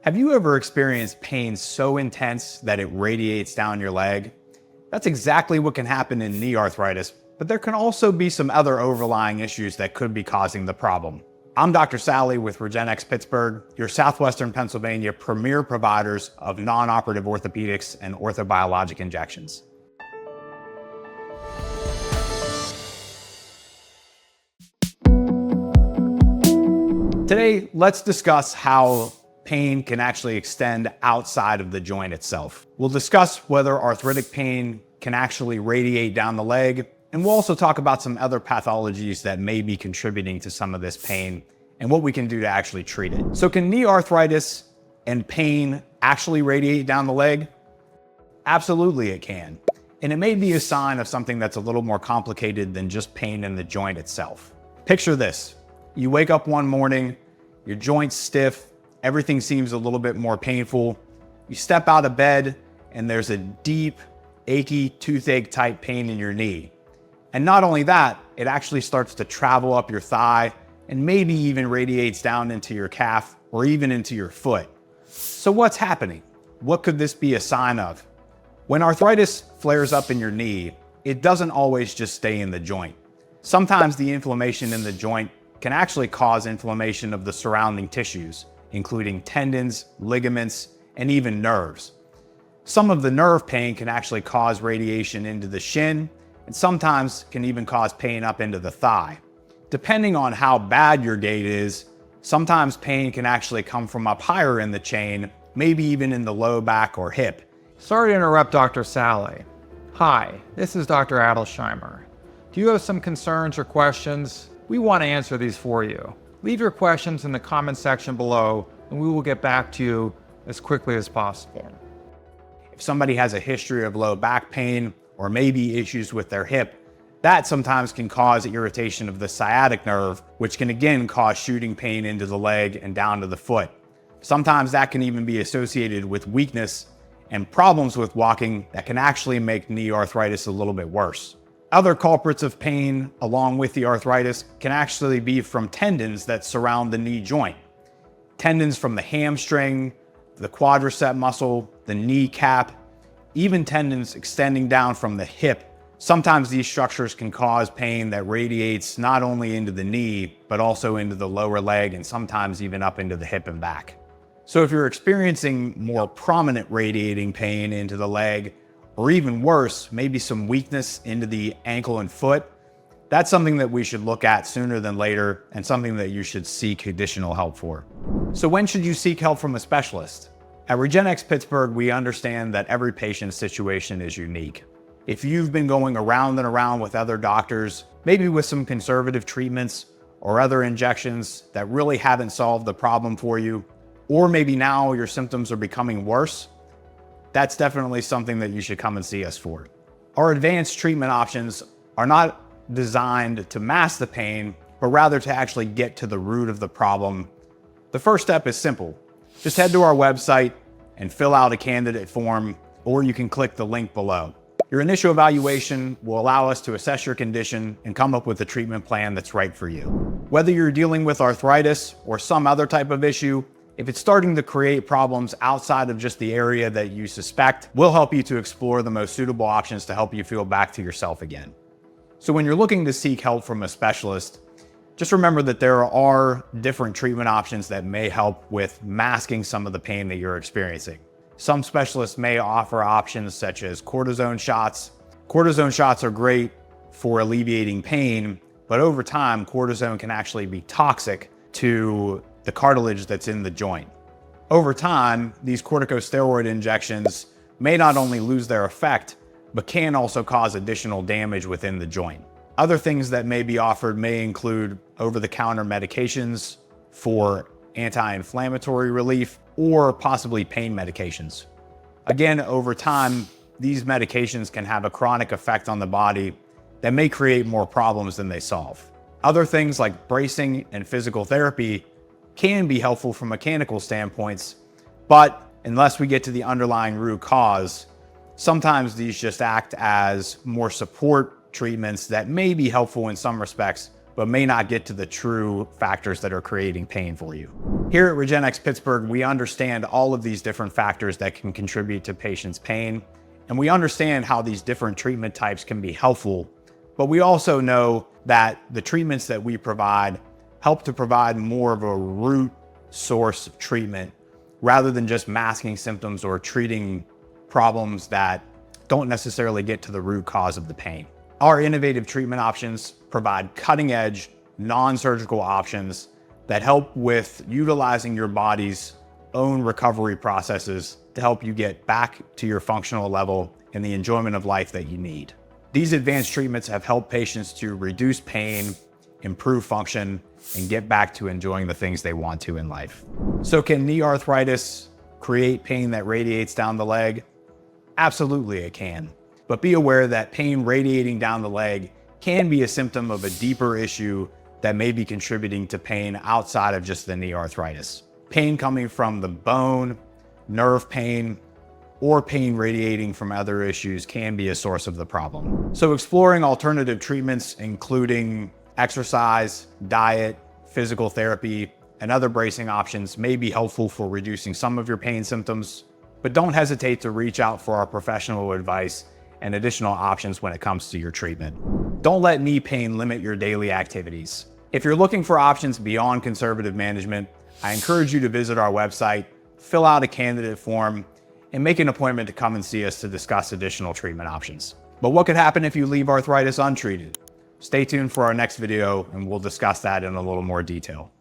Have you ever experienced pain so intense that it radiates down your leg? That's exactly what can happen in knee arthritis, but there can also be some other overlying issues that could be causing the problem. I'm Dr. Sally with Regenexx Pittsburgh, your Southwestern Pennsylvania premier providers of non-operative orthopedics and orthobiologic injections. Today, let's discuss how pain can actually extend outside of the joint itself. We'll discuss whether arthritic pain can actually radiate down the leg, and we'll also talk about some other pathologies that may be contributing to some of this pain and what we can do to actually treat it. So can knee arthritis and pain actually radiate down the leg? Absolutely it can. And it may be a sign of something that's a little more complicated than just pain in the joint itself. Picture this. You wake up one morning, your joint's stiff, everything seems a little bit more painful. You step out of bed and there's a deep, achy, toothache type pain in your knee. And not only that, it actually starts to travel up your thigh and maybe even radiates down into your calf or even into your foot. So what's happening? What could this be a sign of? When arthritis flares up in your knee, it doesn't always just stay in the joint. Sometimes the inflammation in the joint can actually cause inflammation of the surrounding tissues, including tendons, ligaments, and even nerves. Some of the nerve pain can actually cause radiation into the shin, and sometimes can even cause pain up into the thigh. Depending on how bad your gait is, sometimes pain can actually come from up higher in the chain, maybe even in the low back or hip. Sorry to interrupt Dr. Sally. Hi, this is Dr. Adelsheimer. Do you have some concerns or questions? We want to answer these for you. Leave your questions in the comment section below and we will get back to you as quickly as possible. If somebody has a history of low back pain or maybe issues with their hip, that sometimes can cause irritation of the sciatic nerve, which can again cause shooting pain into the leg and down to the foot. Sometimes that can even be associated with weakness and problems with walking that can actually make knee arthritis a little bit worse. Other culprits of pain, along with the arthritis, can actually be from tendons that surround the knee joint. Tendons from the hamstring, the quadricep muscle, the kneecap, even tendons extending down from the hip. Sometimes these structures can cause pain that radiates not only into the knee, but also into the lower leg and sometimes even up into the hip and back. So if you're experiencing more prominent radiating pain into the leg, or even worse, maybe some weakness into the ankle and foot, that's something that we should look at sooner than later and something that you should seek additional help for. So when should you seek help from a specialist? At Regenexx Pittsburgh, we understand that every patient's situation is unique. If you've been going around and around with other doctors, maybe with some conservative treatments or other injections that really haven't solved the problem for you, or maybe now your symptoms are becoming worse, that's definitely something that you should come and see us for. Our advanced treatment options are not designed to mask the pain, but rather to actually get to the root of the problem. The first step is simple. Just head to our website and fill out a candidate form, or you can click the link below. Your initial evaluation will allow us to assess your condition and come up with a treatment plan that's right for you. Whether you're dealing with arthritis or some other type of issue, if it's starting to create problems outside of just the area that you suspect, we'll help you to explore the most suitable options to help you feel back to yourself again. So when you're looking to seek help from a specialist, just remember that there are different treatment options that may help with masking some of the pain that you're experiencing. Some specialists may offer options such as cortisone shots. Cortisone shots are great for alleviating pain, but over time, cortisone can actually be toxic to the cartilage that's in the joint. Over time, these corticosteroid injections may not only lose their effect, but can also cause additional damage within the joint. Other things that may be offered may include over-the-counter medications for anti-inflammatory relief or possibly pain medications. Again, over time, these medications can have a chronic effect on the body that may create more problems than they solve. Other things like bracing and physical therapy can be helpful from mechanical standpoints, but unless we get to the underlying root cause, sometimes these just act as more support treatments that may be helpful in some respects, but may not get to the true factors that are creating pain for you. Here at Regenexx Pittsburgh, we understand all of these different factors that can contribute to patients' pain, and we understand how these different treatment types can be helpful, but we also know that the treatments that we provide help to provide more of a root source of treatment rather than just masking symptoms or treating problems that don't necessarily get to the root cause of the pain. Our innovative treatment options provide cutting-edge, non-surgical options that help with utilizing your body's own recovery processes to help you get back to your functional level and the enjoyment of life that you need. These advanced treatments have helped patients to reduce pain, improve function, and get back to enjoying the things they want to in life. So can knee arthritis create pain that radiates down the leg? Absolutely it can. But be aware that pain radiating down the leg can be a symptom of a deeper issue that may be contributing to pain outside of just the knee arthritis. Pain coming from the bone, nerve pain, or pain radiating from other issues can be a source of the problem. So exploring alternative treatments, including exercise, diet, physical therapy, and other bracing options may be helpful for reducing some of your pain symptoms, but don't hesitate to reach out for our professional advice and additional options when it comes to your treatment. Don't let knee pain limit your daily activities. If you're looking for options beyond conservative management, I encourage you to visit our website, fill out a candidate form, and make an appointment to come and see us to discuss additional treatment options. But what could happen if you leave arthritis untreated? Stay tuned for our next video and we'll discuss that in a little more detail.